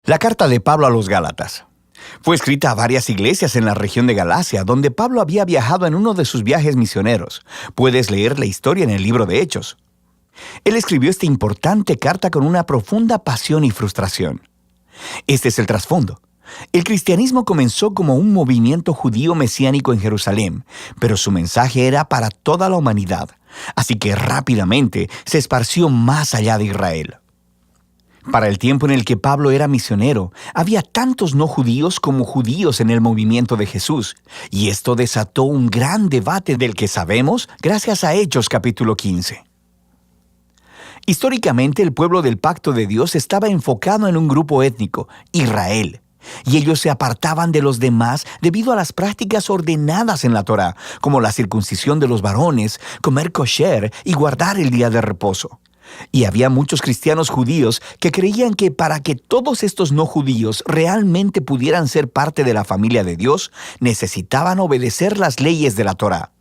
La carta de Pablo a los Gálatas. Fue escrita a varias iglesias en la región de Galacia, donde Pablo había viajado en uno de sus viajes misioneros. Puedes leer la historia en el libro de Hechos. Él escribió esta importante carta con una profunda pasión y frustración. Este es el trasfondo. El cristianismo comenzó como un movimiento judío mesiánico en Jerusalén, pero su mensaje era para toda la humanidad, así que rápidamente se esparció más allá de Israel. Para el tiempo en el que Pablo era misionero, había tantos no judíos como judíos en el movimiento de Jesús, y esto desató un gran debate del que sabemos gracias a Hechos capítulo 15. Históricamente, el pueblo del pacto de Dios estaba enfocado en un grupo étnico, Israel, y ellos se apartaban de los demás debido a las prácticas ordenadas en la Torá, como la circuncisión de los varones, comer kosher y guardar el día de reposo. Y había muchos cristianos judíos que creían que para que todos estos no judíos realmente pudieran ser parte de la familia de Dios, necesitaban obedecer las leyes de la Torá.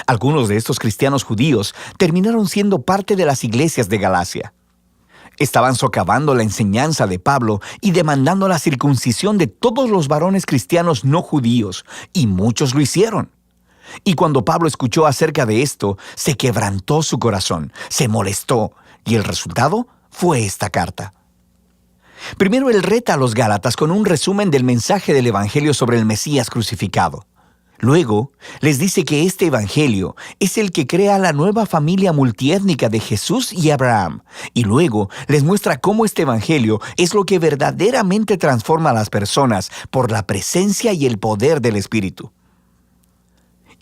Algunos de estos cristianos judíos terminaron siendo parte de las iglesias de Galacia. Estaban socavando la enseñanza de Pablo y demandando la circuncisión de todos los varones cristianos no judíos, y muchos lo hicieron. Y cuando Pablo escuchó acerca de esto, se quebrantó su corazón, se molestó, y el resultado fue esta carta. Primero, él reta a los Gálatas con un resumen del mensaje del Evangelio sobre el Mesías crucificado. Luego, les dice que este Evangelio es el que crea la nueva familia multiétnica de Jesús y Abraham. Y luego, les muestra cómo este Evangelio es lo que verdaderamente transforma a las personas por la presencia y el poder del Espíritu.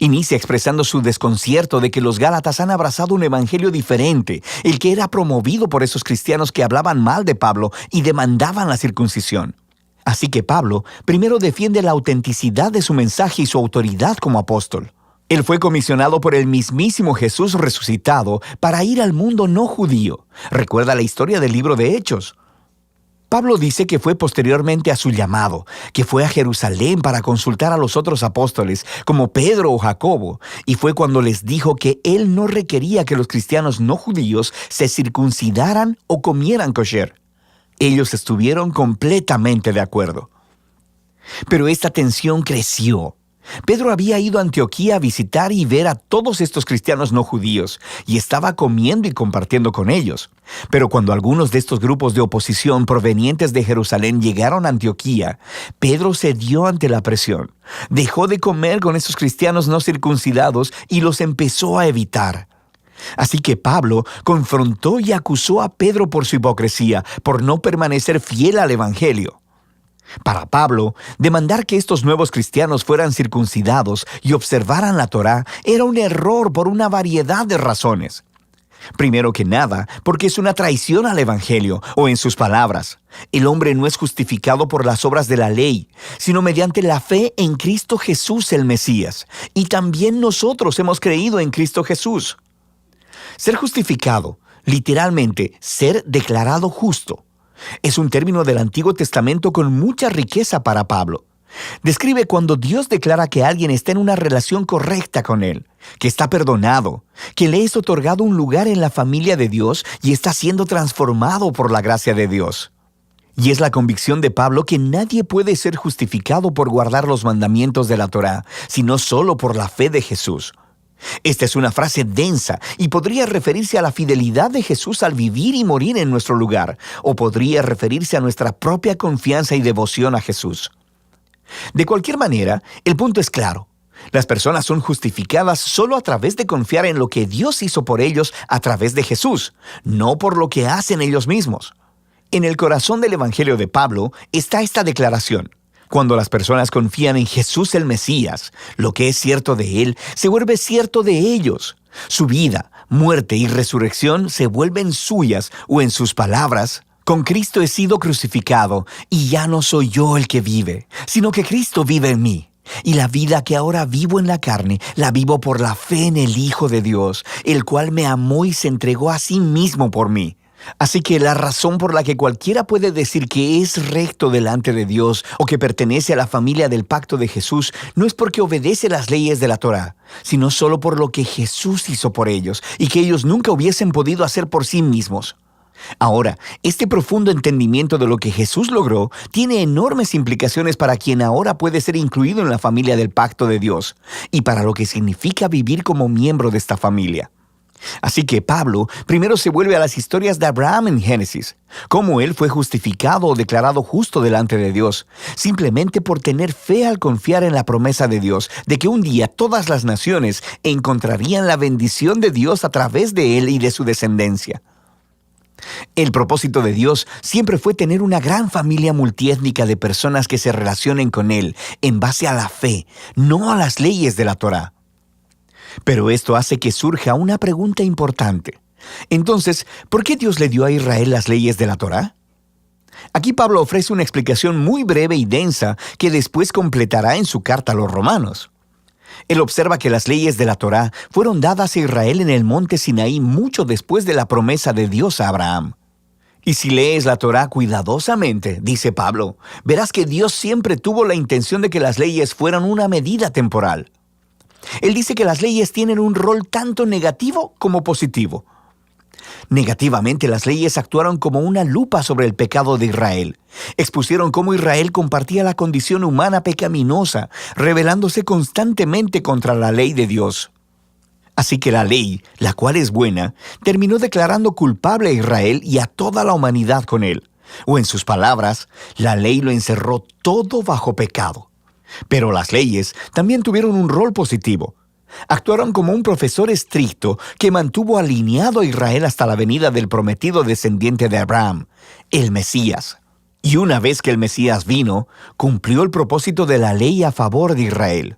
Inicia expresando su desconcierto de que los Gálatas han abrazado un evangelio diferente, el que era promovido por esos cristianos que hablaban mal de Pablo y demandaban la circuncisión. Así que Pablo primero defiende la autenticidad de su mensaje y su autoridad como apóstol. Él fue comisionado por el mismísimo Jesús resucitado para ir al mundo no judío. Recuerda la historia del libro de Hechos. Pablo dice que fue posteriormente a su llamado, que fue a Jerusalén para consultar a los otros apóstoles, como Pedro o Jacobo, y fue cuando les dijo que él no requería que los cristianos no judíos se circuncidaran o comieran kosher. Ellos estuvieron completamente de acuerdo. Pero esta tensión creció. Pedro había ido a Antioquía a visitar y ver a todos estos cristianos no judíos, y estaba comiendo y compartiendo con ellos. Pero cuando algunos de estos grupos de oposición provenientes de Jerusalén llegaron a Antioquía, Pedro cedió ante la presión. Dejó de comer con esos cristianos no circuncidados y los empezó a evitar. Así que Pablo confrontó y acusó a Pedro por su hipocresía, por no permanecer fiel al Evangelio. Para Pablo, demandar que estos nuevos cristianos fueran circuncidados y observaran la Torá era un error por una variedad de razones. Primero que nada, porque es una traición al Evangelio, o en sus palabras, el hombre no es justificado por las obras de la ley, sino mediante la fe en Cristo Jesús el Mesías, y también nosotros hemos creído en Cristo Jesús. Ser justificado, literalmente, ser declarado justo, es un término del Antiguo Testamento con mucha riqueza para Pablo. Describe cuando Dios declara que alguien está en una relación correcta con Él, que está perdonado, que le es otorgado un lugar en la familia de Dios y está siendo transformado por la gracia de Dios. Y es la convicción de Pablo que nadie puede ser justificado por guardar los mandamientos de la Torá, sino solo por la fe de Jesús. Esta es una frase densa y podría referirse a la fidelidad de Jesús al vivir y morir en nuestro lugar, o podría referirse a nuestra propia confianza y devoción a Jesús. De cualquier manera, el punto es claro. Las personas son justificadas solo a través de confiar en lo que Dios hizo por ellos a través de Jesús, no por lo que hacen ellos mismos. En el corazón del Evangelio de Pablo está esta declaración. Cuando las personas confían en Jesús el Mesías, lo que es cierto de Él se vuelve cierto de ellos. Su vida, muerte y resurrección se vuelven suyas, o en sus palabras, con Cristo he sido crucificado, y ya no soy yo el que vive, sino que Cristo vive en mí. Y la vida que ahora vivo en la carne, la vivo por la fe en el Hijo de Dios, el cual me amó y se entregó a sí mismo por mí. Así que la razón por la que cualquiera puede decir que es recto delante de Dios o que pertenece a la familia del pacto de Jesús no es porque obedece las leyes de la Torá, sino solo por lo que Jesús hizo por ellos y que ellos nunca hubiesen podido hacer por sí mismos. Ahora, este profundo entendimiento de lo que Jesús logró tiene enormes implicaciones para quien ahora puede ser incluido en la familia del pacto de Dios y para lo que significa vivir como miembro de esta familia. Así que Pablo primero se vuelve a las historias de Abraham en Génesis, cómo él fue justificado o declarado justo delante de Dios, simplemente por tener fe al confiar en la promesa de Dios de que un día todas las naciones encontrarían la bendición de Dios a través de él y de su descendencia. El propósito de Dios siempre fue tener una gran familia multiétnica de personas que se relacionen con Él en base a la fe, no a las leyes de la Torá. Pero esto hace que surja una pregunta importante. Entonces, ¿por qué Dios le dio a Israel las leyes de la Torá? Aquí Pablo ofrece una explicación muy breve y densa que después completará en su carta a los romanos. Él observa que las leyes de la Torá fueron dadas a Israel en el monte Sinaí mucho después de la promesa de Dios a Abraham. Y si lees la Torá cuidadosamente, dice Pablo, verás que Dios siempre tuvo la intención de que las leyes fueran una medida temporal. Él dice que las leyes tienen un rol tanto negativo como positivo. Negativamente, las leyes actuaron como una lupa sobre el pecado de Israel. Expusieron cómo Israel compartía la condición humana pecaminosa, rebelándose constantemente contra la ley de Dios. Así que la ley, la cual es buena, terminó declarando culpable a Israel y a toda la humanidad con él. O en sus palabras, la ley lo encerró todo bajo pecado. Pero las leyes también tuvieron un rol positivo. Actuaron como un profesor estricto que mantuvo alineado a Israel hasta la venida del prometido descendiente de Abraham, el Mesías. Y una vez que el Mesías vino, cumplió el propósito de la ley a favor de Israel.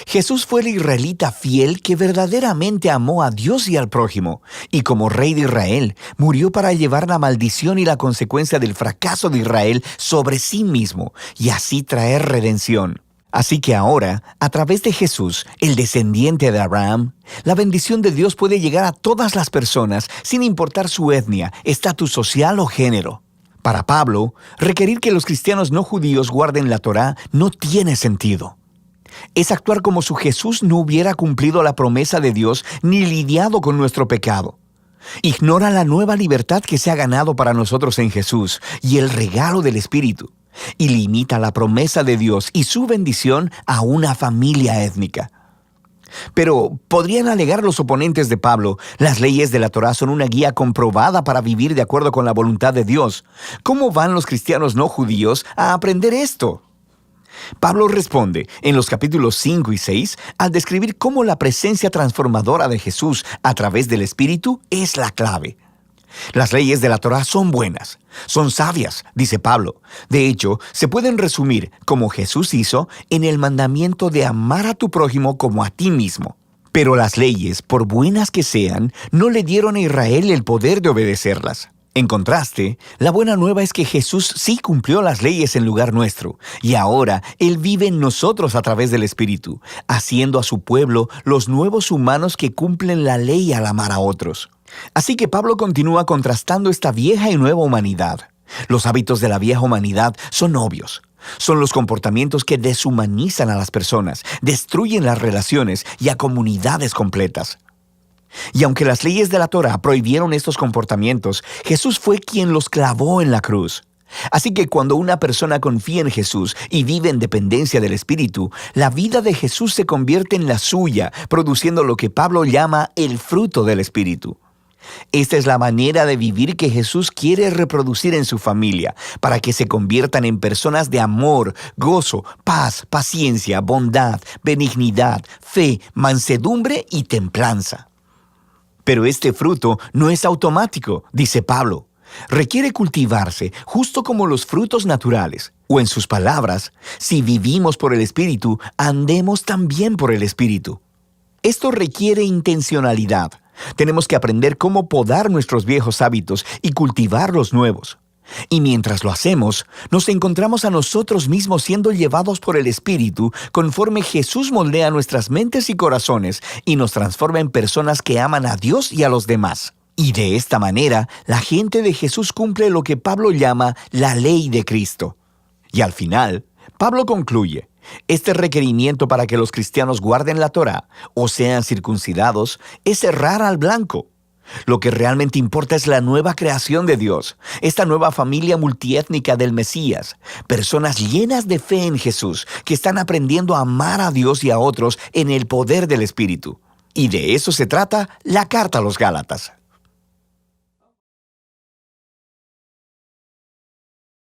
Jesús fue el israelita fiel que verdaderamente amó a Dios y al prójimo, y como rey de Israel, murió para llevar la maldición y la consecuencia del fracaso de Israel sobre sí mismo, y así traer redención. Así que ahora, a través de Jesús, el descendiente de Abraham, la bendición de Dios puede llegar a todas las personas, sin importar su etnia, estatus social o género. Para Pablo, requerir que los cristianos no judíos guarden la Torá no tiene sentido. Es actuar como si Jesús no hubiera cumplido la promesa de Dios ni lidiado con nuestro pecado. Ignora la nueva libertad que se ha ganado para nosotros en Jesús y el regalo del Espíritu, y limita la promesa de Dios y su bendición a una familia étnica. Pero, podrían alegar los oponentes de Pablo, las leyes de la Torá son una guía comprobada para vivir de acuerdo con la voluntad de Dios. ¿Cómo van los cristianos no judíos a aprender esto? Pablo responde en los capítulos 5 y 6 al describir cómo la presencia transformadora de Jesús a través del Espíritu es la clave. Las leyes de la Torá son buenas, son sabias, dice Pablo. De hecho, se pueden resumir, como Jesús hizo, en el mandamiento de amar a tu prójimo como a ti mismo. Pero las leyes, por buenas que sean, no le dieron a Israel el poder de obedecerlas. En contraste, la buena nueva es que Jesús sí cumplió las leyes en lugar nuestro, y ahora Él vive en nosotros a través del Espíritu, haciendo a su pueblo los nuevos humanos que cumplen la ley al amar a otros. Así que Pablo continúa contrastando esta vieja y nueva humanidad. Los hábitos de la vieja humanidad son obvios. Son los comportamientos que deshumanizan a las personas, destruyen las relaciones y a comunidades completas. Y aunque las leyes de la Torá prohibieron estos comportamientos, Jesús fue quien los clavó en la cruz. Así que cuando una persona confía en Jesús y vive en dependencia del Espíritu, la vida de Jesús se convierte en la suya, produciendo lo que Pablo llama el fruto del Espíritu. Esta es la manera de vivir que Jesús quiere reproducir en su familia, para que se conviertan en personas de amor, gozo, paz, paciencia, bondad, benignidad, fe, mansedumbre y templanza. Pero este fruto no es automático, dice Pablo. Requiere cultivarse justo como los frutos naturales. O en sus palabras, si vivimos por el Espíritu, andemos también por el Espíritu. Esto requiere intencionalidad. Tenemos que aprender cómo podar nuestros viejos hábitos y cultivar los nuevos. Y mientras lo hacemos, nos encontramos a nosotros mismos siendo llevados por el Espíritu conforme Jesús moldea nuestras mentes y corazones y nos transforma en personas que aman a Dios y a los demás. Y de esta manera, la gente de Jesús cumple lo que Pablo llama la ley de Cristo. Y al final, Pablo concluye: este requerimiento para que los cristianos guarden la Torá o sean circuncidados es errar al blanco. Lo que realmente importa es la nueva creación de Dios, esta nueva familia multiétnica del Mesías, personas llenas de fe en Jesús, que están aprendiendo a amar a Dios y a otros en el poder del Espíritu. Y de eso se trata la carta a los Gálatas.